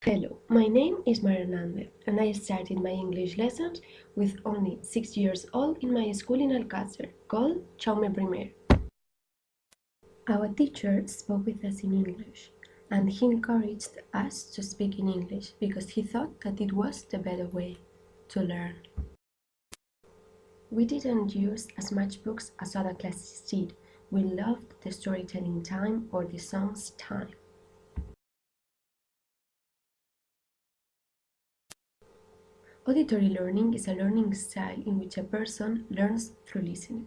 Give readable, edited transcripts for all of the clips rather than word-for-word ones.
Hello, my name is Hernández, and I started my English lessons with only 6 years old in my school in Alcácer, called Chaume Primer. Our teacher spoke with us in English, and he encouraged us to speak in English because he thought that it was the better way to learn. We didn't use as much books as other classes did. We loved the storytelling time or the songs time. Auditory learning is a learning style in which a person learns through listening.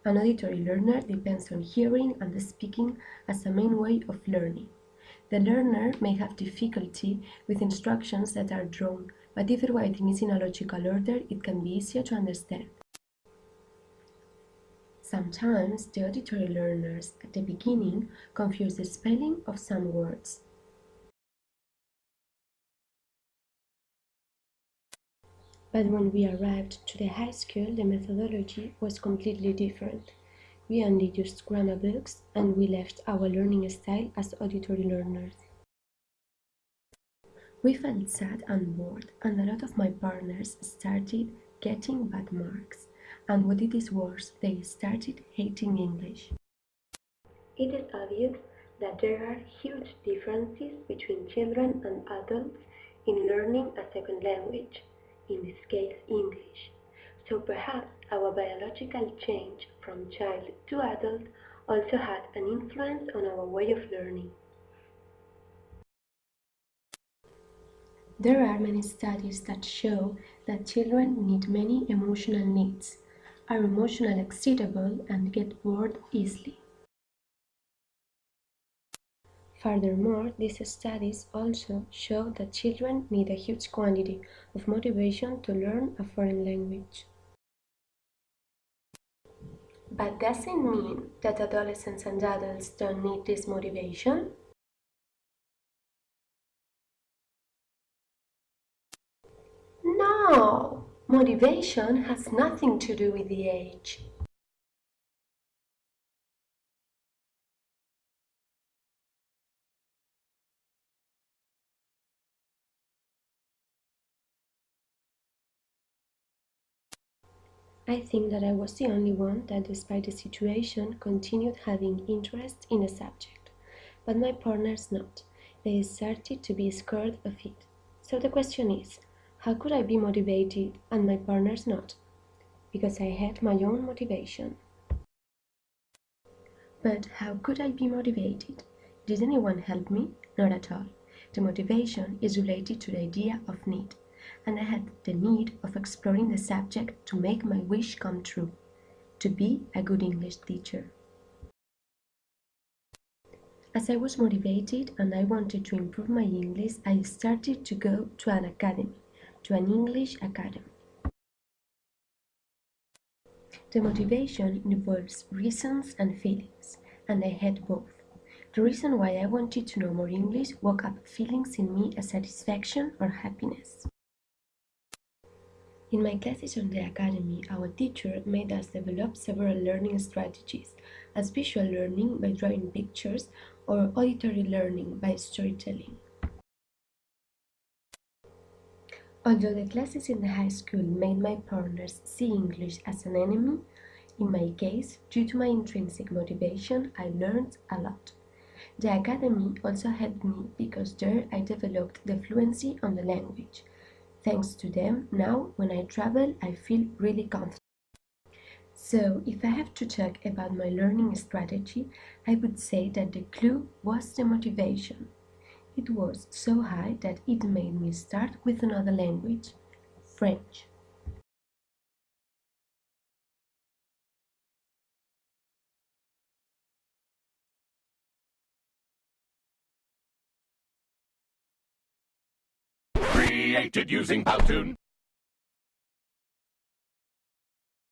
An auditory learner depends on hearing and speaking as a main way of learning. The learner may have difficulty with instructions that are drawn, but if the writing is in a logical order, it can be easier to understand. Sometimes the auditory learners at the beginning confuse the spelling of some words. But when we arrived to the high school, the methodology was completely different. We only used grammar books, and we left our learning style as auditory learners. We felt sad and bored, and a lot of my partners started getting bad marks. And what it is worse, they started hating English. It is obvious that there are huge differences between children and adults in learning a second language, in this case English. So perhaps our biological change from child to adult also had an influence on our way of learning. There are many studies that show that children need many emotional needs, are emotionally excitable, and get bored easily. Furthermore, these studies also show that children need a huge quantity of motivation to learn a foreign language. But does it mean that adolescents and adults don't need this motivation? No! Motivation has nothing to do with the age. I think that I was the only one that, despite the situation, continued having interest in the subject. But my partners not. They started to be scared of it. So the question is, how could I be motivated and my partners not? Because I had my own motivation. But how could I be motivated? Did anyone help me? Not at all. The motivation is related to the idea of need, and I had the need of exploring the subject to make my wish come true, to be a good English teacher. As I was motivated and I wanted to improve my English, I started to go to an academy, to an English academy. The motivation involves reasons and feelings, and I had both. The reason why I wanted to know more English woke up feelings in me as satisfaction or happiness. In my classes on the academy, our teacher made us develop several learning strategies, as visual learning by drawing pictures or auditory learning by storytelling. Although the classes in the high school made my partners see English as an enemy, in my case, due to my intrinsic motivation, I learned a lot. The academy also helped me because there I developed the fluency on the language. Thanks to them, now when I travel, I feel really comfortable. So, if I have to talk about my learning strategy, I would say that the clue was the motivation. It was so high that it made me start with another language, French. Created using Powtoon.